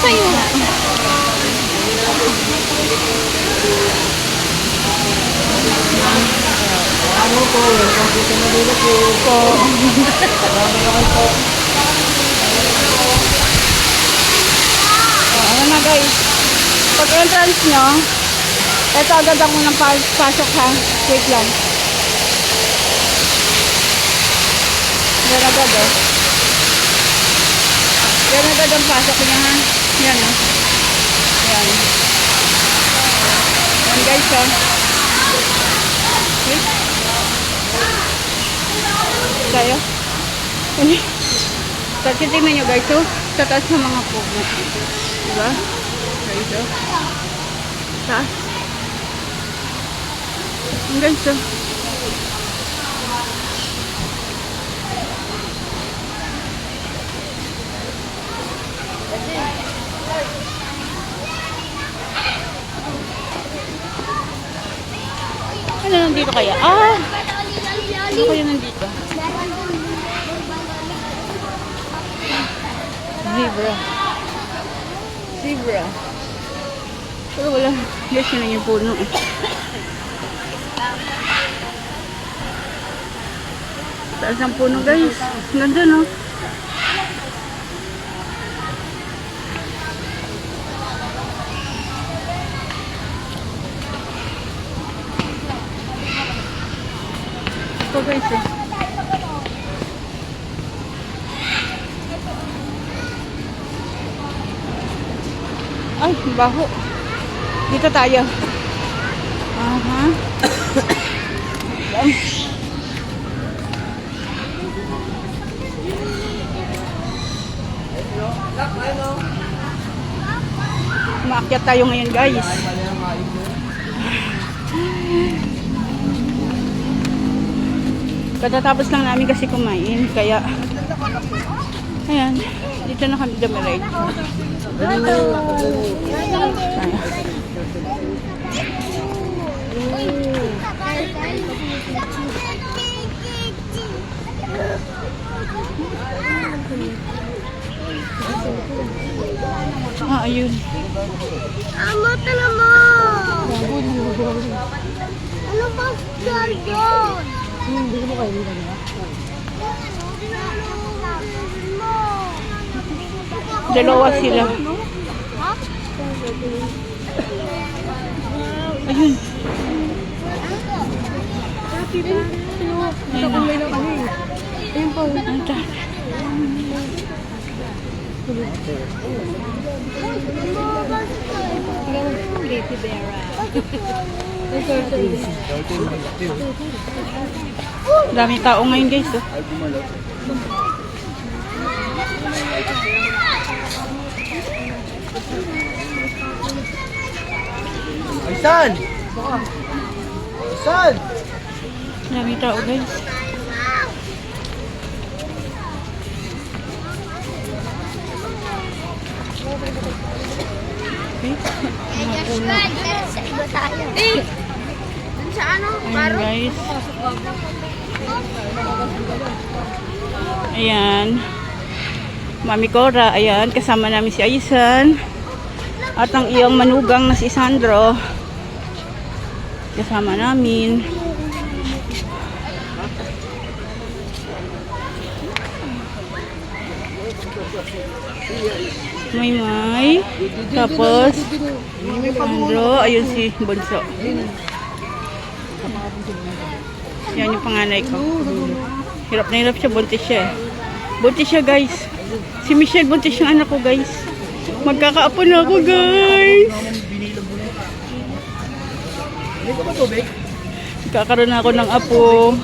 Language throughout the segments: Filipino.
sa'yo. Ano po, welcome po sa Manila po. Marami naman po. Ano na guys. Pag entrance nyo, ito agad ako ng pasok ha. Wait lang. Yan agad oh. Yan agad ang pasok niya ha. Yan oh. Yan. Yan guys oh. Okay. Tayo. Tapos tingnan nyo guys oh. Sa taas ng mga puno. Diba? Guys oh. Taas. Ang guys oh. Ano nandito kaya? Ah! Ano kaya nandito? Zebra. Zebra. Pero wala. Yes, yun lang yung puno eh. Taas ang puno guys. Ganda no? Ito guys eh. Ay, baho. Dito tayo. Aha. Maakyat tayo ngayon guys. Katatapos lang namin kasi kumain. Kaya, ayan. Dito na kami dumiretso. Ah, ayun. Amo, tala mo! Ano ba yun? Hindi ko mo kayo nila na. Dalawa sila. Ayun. Ayun po. Anta. Dami tao ngayon guys. Oh. Aysan! Aysan! Dami tao guys. Okay. Mga puno. Sa iba tayo. Eh! Dun sa ano? Ayan guys. Ayan. Mami Cora. Ayan. Kasama namin si Aysan. At ang iyong manugang na si Sandro. Kasama namin. May. Tapos, Sandro. Ayun si Bunso. Yan yung panganay ko. Hirap na hirap siya. Buntis siya eh. Buntis siya guys. Si Michelle buntis yung anak ko guys. Magkakaapo na ako guys. Magkakaroon na ako ng apo.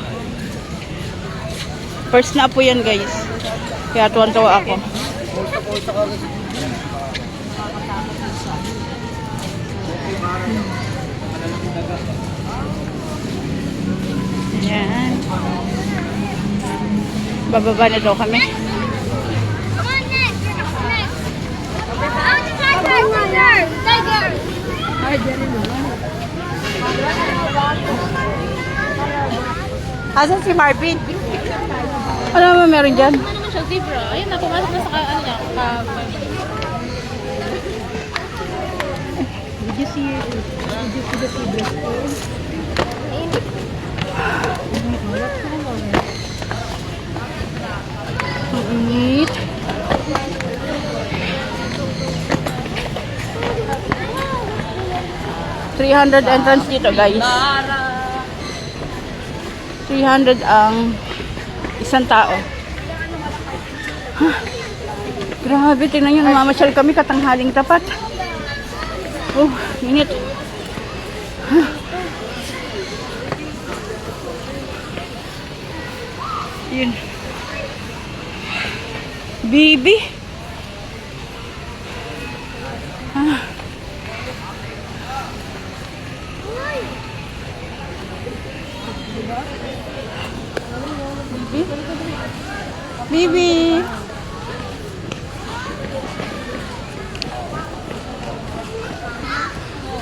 First na apo yan guys. Kaya tuwan-tuwa ako. Ayan. Bababa na daw kami. Come on, next! Next! Oh, the tiger! Tiger! Asan si Marvin? Ano naman meron dyan? Ano naman siya, zebra. Ayun na, pumasok na sa ano niya. you see the previous one? Ang init. $300 entrance dito, guys. 300 ang isang tao. Grabe, tingnan nyo, namamasyal kami katanghaling tapat. Oh, init. Yun. Bibi. Bibi.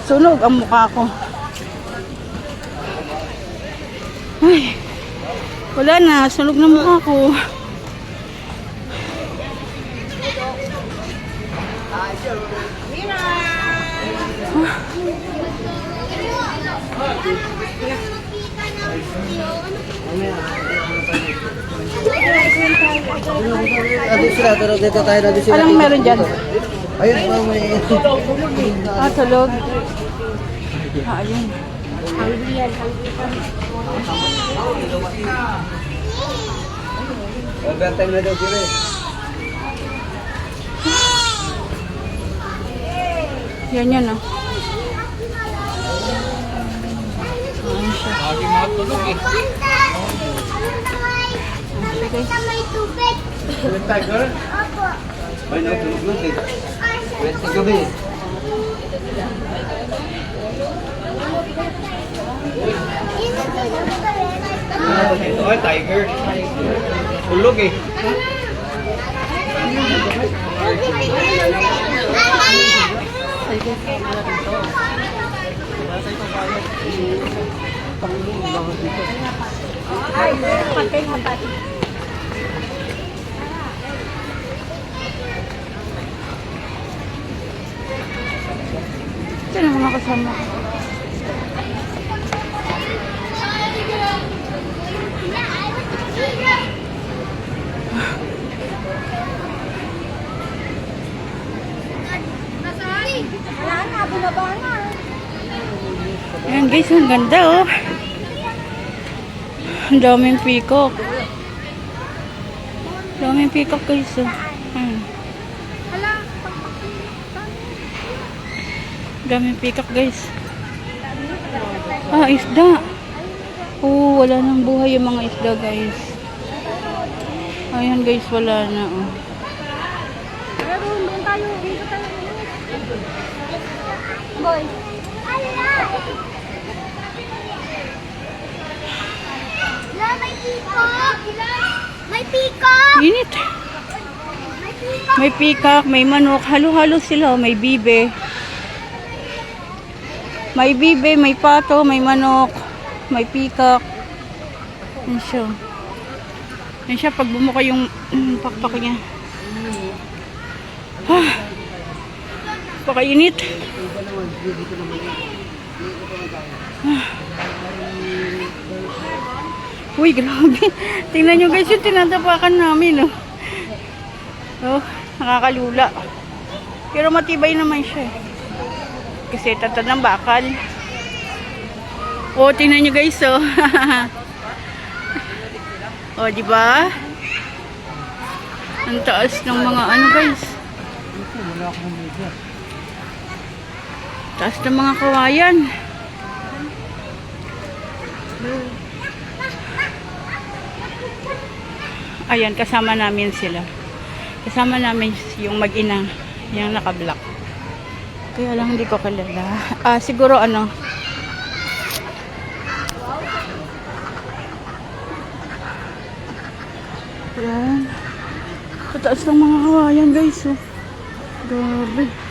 Sunog ang mukha ko. Ay. Wala na, sunog na mukha ko. Dito tayo na sila. Anong meron dyan? Ayun pa may... Ah, tulog. Ah, ayun. Overtime na daw sila eh. Yan yan, oh. Ayan siya. May tubig. Tiger? Opo. Ay, natulog eh. Wait, gabi. Ito ay tiger. Tulog eh. Ito na mga kasama ko. Wala na, binaba na. Ayan guys, ang ganda oh. Ang daming peacock. Daming peacock guys oh. Ayan. Hala, Daming peacock guys. Ah, isda. Oh, wala nang buhay yung mga isda guys. Ayan guys, wala na oh. pero doon tayo, dito tayo. Boy. Hala! La, may peacock! May peacock! Init. May peacock! May peacock, may manok. Halo-halo sila. May bibe. May bibe, may pato, may manok. May peacock. Yan siya. Yan siya pag bumuka yung pakpak niya. Ah, pakainit. Ah. Uy, grabe. Tingnan nyo guys yung tinatapakan namin. Oh, oh nakakalula. Pero matibay naman siya. Kasi tatad ng bakal. Oh, tingnan nyo guys. Oh, oh di ba? Ang taas ng mga ano guys. Taas ng mga kawayan. Ayan, kasama namin sila. Kasama namin yung mag-ina, yung naka-black. Kaya lang hindi ko kilala. Ah, siguro ano. Ayan. Kataas ng mga kawayan guys. Oh. Grabe.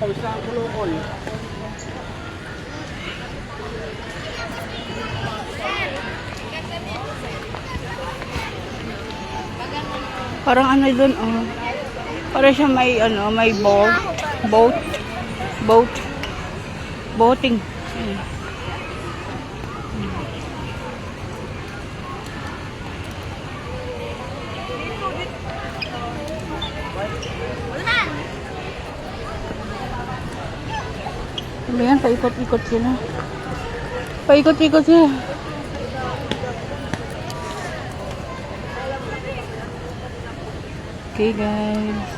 Tapos sa kulukol. Parang ano dun, oh. Parang siya may, ano, may boat. Boat. Boat. Boating. Ayun. Ano yan? Paikot-ikot sila. Paikot-ikot sila. Okay, guys.